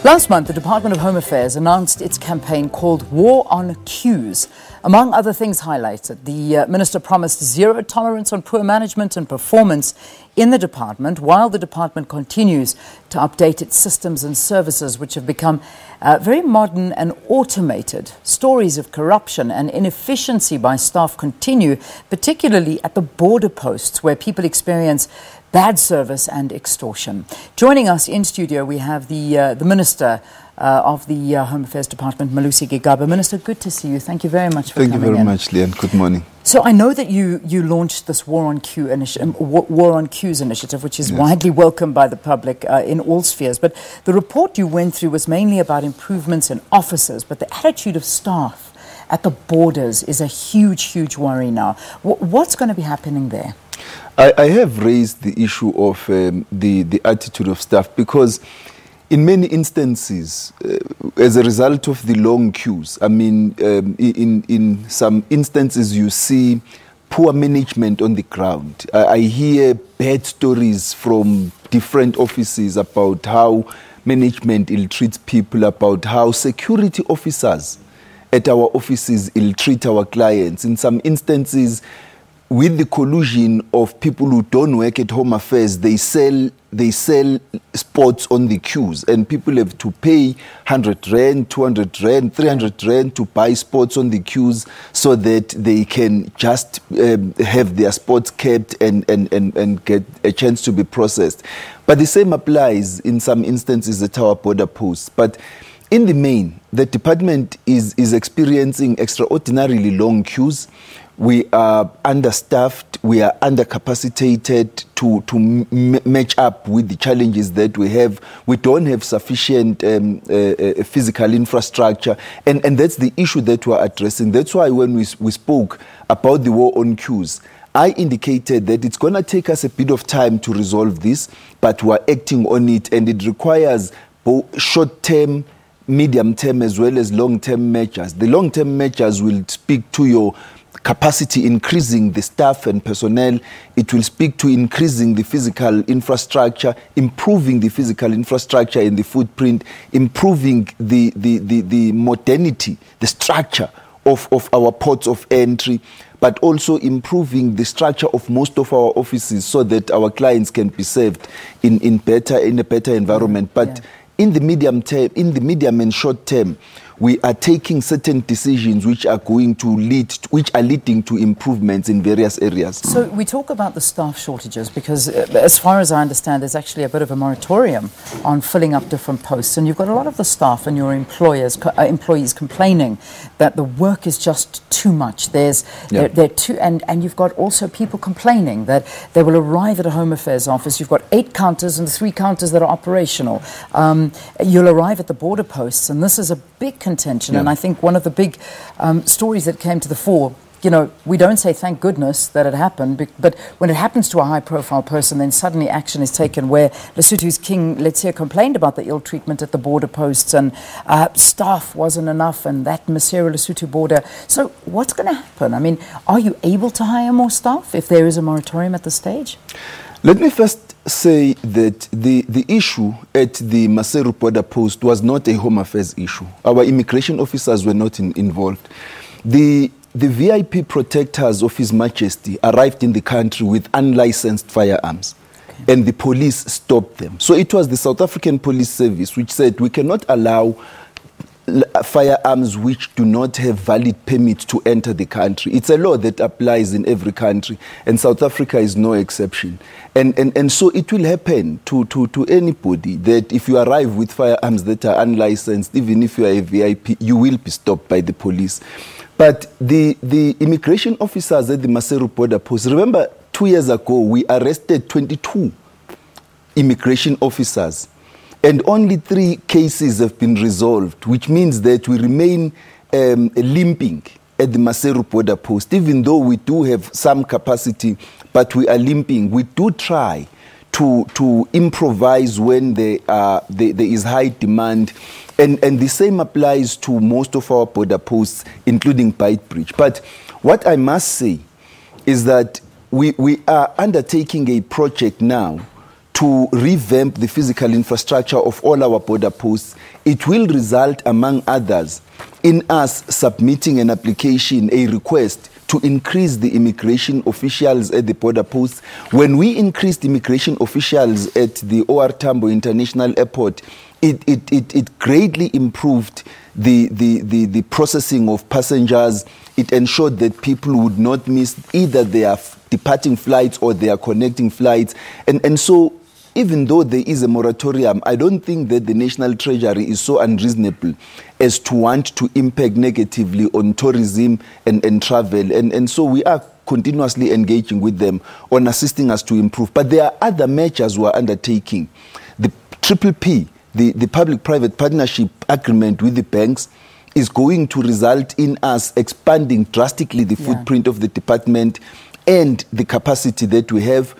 Last month, the Department of Home Affairs announced its campaign called War on Queues. Among other things highlighted, the minister promised zero tolerance on poor management and performance in the department, while the department continues to update its systems and services, which have become very modern and automated. Stories of corruption and inefficiency by staff continue, particularly at the border posts, where people experience bad service and extortion. Joining us in studio, we have the Minister of the Home Affairs Department, Malusi Gigaba. Minister, good to see you. Thank you very much for coming in. Thank you very much, Leanne. Good morning. So I know that you launched this War on Queues initiative, which is widely welcomed by the public in all spheres. But the report you went through was mainly about improvements in officers, but the attitude of staff at the borders is a huge, huge worry now. What's going to be happening there? I have raised the issue of the attitude of staff because in many instances, as a result of the long queues, I mean, in some instances you see poor management on the ground. I hear bad stories from different offices about how management ill-treats people, about how security officers at our offices ill-treat our clients. In some instances, with the collusion of people who don't work at Home Affairs, they sell spots on the queues, and people have to pay 100 Rand, 200 Rand, 300 Rand to buy spots on the queues so that they can just have their spots kept and get a chance to be processed. But the same applies in some instances at our border posts. But in the main, the department is experiencing extraordinarily long queues. We are understaffed, we are undercapacitated to match up with the challenges that we have. We don't have sufficient physical infrastructure, and that's the issue that we're addressing. That's why when we spoke about the war on queues, I indicated that it's going to take us a bit of time to resolve this, but we're acting on it, and it requires both short-term, medium-term, as well as long-term measures. The long-term measures will speak to your capacity, increasing the staff and personnel. It will speak to increasing the physical infrastructure, improving the physical infrastructure and the footprint, improving the modernity, the structure of our ports of entry, but also improving the structure of most of our offices so that our clients can be served in a better environment. But in the medium term, in the medium and short term, we are taking certain decisions which are leading to improvements in various areas. So we talk about the staff shortages because, as far as I understand, there's actually a bit of a moratorium on filling up different posts, and you've got a lot of the staff and your employees complaining that the work is just too much. They're too, and you've got also people complaining that they will arrive at a Home Affairs office. You've got 8 counters and 3 counters that are operational. You'll arrive at the border posts, and this is a big contention, and I think one of the big stories that came to the fore, you know, we don't say thank goodness that it happened, but when it happens to a high-profile person, then suddenly action is taken, where Lesotho's king, let's hear, complained about the ill treatment at the border posts, and staff wasn't enough, and that Lesotho border. So what's going to happen? I mean, are you able to hire more staff if there is a moratorium at this stage? Let me first say that the issue at the Maseru border post was not a Home Affairs issue. Our immigration officers were not involved. The VIP protectors of His Majesty arrived in the country with unlicensed firearms, and the police stopped them. So it was the South African Police Service which said we cannot allow firearms which do not have valid permits to enter the country. It's a law that applies in every country, and South Africa is no exception. And so it will happen to anybody that if you arrive with firearms that are unlicensed, even if you are a VIP, you will be stopped by the police. But the immigration officers at the Maseru border post, remember 2 years ago we arrested 22 immigration officers, and only 3 cases have been resolved, which means that we remain limping at the Maseru border post. Even though we do have some capacity, but we are limping. We do try to improvise when there is high demand, and the same applies to most of our border posts, including Beitbridge. But what I must say is that we are undertaking a project now to revamp the physical infrastructure of all our border posts it will result, among others, in us submitting an application, a request to increase the immigration officials at the border posts. When we increased immigration officials at the OR Tambo International Airport, it greatly improved the processing of passengers. It ensured that people would not miss either their departing flights or their connecting flights. And so, even though there is a moratorium, I don't think that the National Treasury is so unreasonable as to want to impact negatively on tourism and travel. And so we are continuously engaging with them on assisting us to improve. But there are other measures we are undertaking. The PPP, the Public-Private Partnership Agreement with the banks, is going to result in us expanding drastically the footprint of the department and the capacity that we have.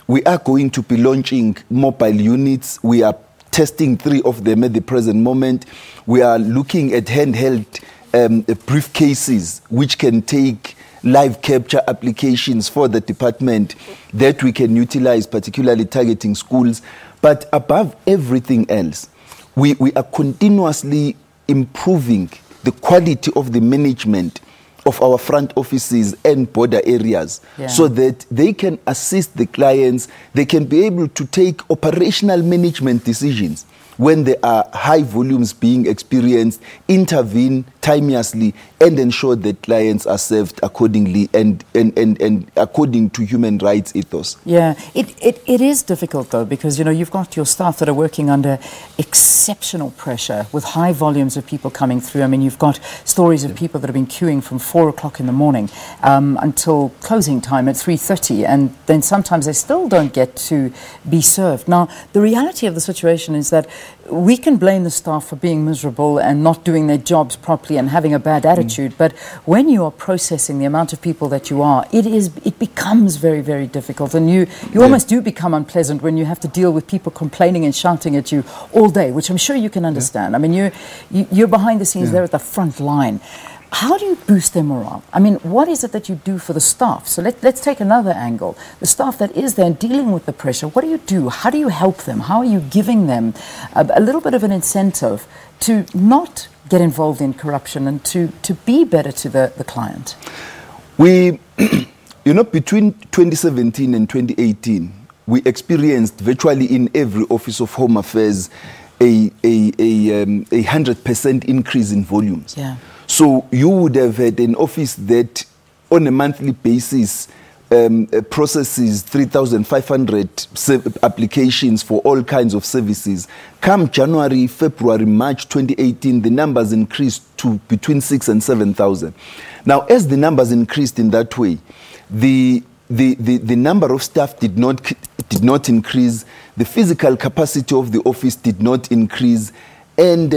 We are going to be launching mobile units. We are testing 3 of them at the present moment. We are looking at handheld briefcases which can take live capture applications for the department that we can utilize, particularly targeting schools. But above everything else, we are continuously improving the quality of the management of our front offices and border areas, so that they can assist the clients. They can be able to take operational management decisions when there are high volumes being experienced, intervene timeously, and ensure that clients are served accordingly and according to human rights ethos. Yeah, it is difficult though, because you've got your staff that are working under exceptional pressure with high volumes of people coming through. I mean, you've got stories of people that have been queuing from 4 o'clock in the morning until closing time at 3:30, and then sometimes they still don't get to be served. Now, the reality of the situation is that we can blame the staff for being miserable and not doing their jobs properly and having a bad attitude, but when you are processing the amount of people that you are, it becomes very, very difficult, and you almost do become unpleasant when you have to deal with people complaining and shouting at you all day, which I'm sure you can understand. I mean, you're behind the scenes there at the front line. How do you boost their morale? I mean, what is it that you do for the staff? So let's take another angle. The staff that is there dealing with the pressure, what do you do? How do you help them? How are you giving them a little bit of an incentive to not get involved in corruption and to be better to the client? We, between 2017 and 2018, we experienced virtually in every Office of Home Affairs a 100% increase in volumes. Yeah. So you would have had an office that on a monthly basis processes 3,500 applications for all kinds of services. Come January, February, March 2018, the numbers increased to between 6,000 and 7,000. Now, as the numbers increased in that way, the number of staff did not increase, the physical capacity of the office did not increase, and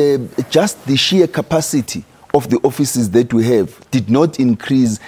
just the sheer capacity of the offices that we have did not increase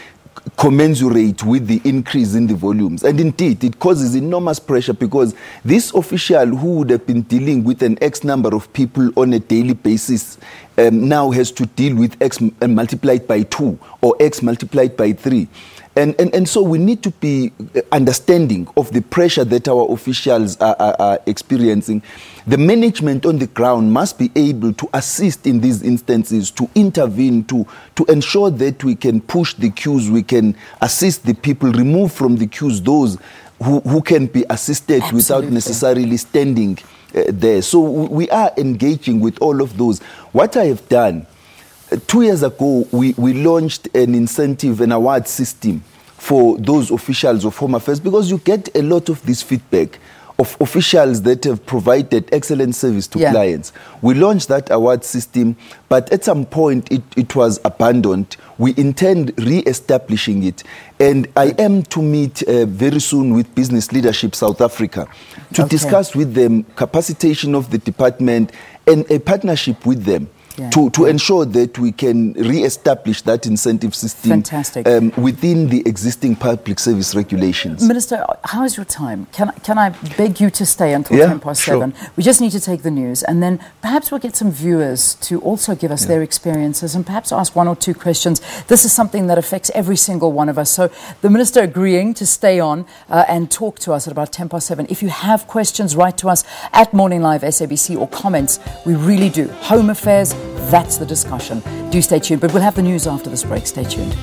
commensurate with the increase in the volumes. And indeed, it causes enormous pressure, because this official who would have been dealing with an X number of people on a daily basis now has to deal with X multiplied by 2 or X multiplied by 3. And so we need to be understanding of the pressure that our officials are experiencing. The management on the ground must be able to assist in these instances, to intervene, to ensure that we can push the queues, we can assist the people, remove from the queues those who can be assisted without necessarily standing there. So we are engaging with all of those. What I have done, 2 years ago, we launched an incentive, an award system for those officials of Home Affairs, because you get a lot of this feedback of officials that have provided excellent service to clients. We launched that award system, but at some point it was abandoned. We intend re-establishing it, and I am to meet very soon with Business Leadership South Africa to discuss with them capacitation of the department and a partnership with them to ensure that we can re-establish that incentive system within the existing public service regulations. Minister, how is your time? Can I beg you to stay until 7:10? Sure. We just need to take the news, and then perhaps we'll get some viewers to also give us their experiences and perhaps ask one or two questions. This is something that affects every single one of us. So the Minister agreeing to stay on and talk to us at about 7:10. If you have questions, write to us at Morning Live SABC or comments. We really do. Home affairs, that's the discussion. Do stay tuned, but we'll have the news after this break. Stay tuned.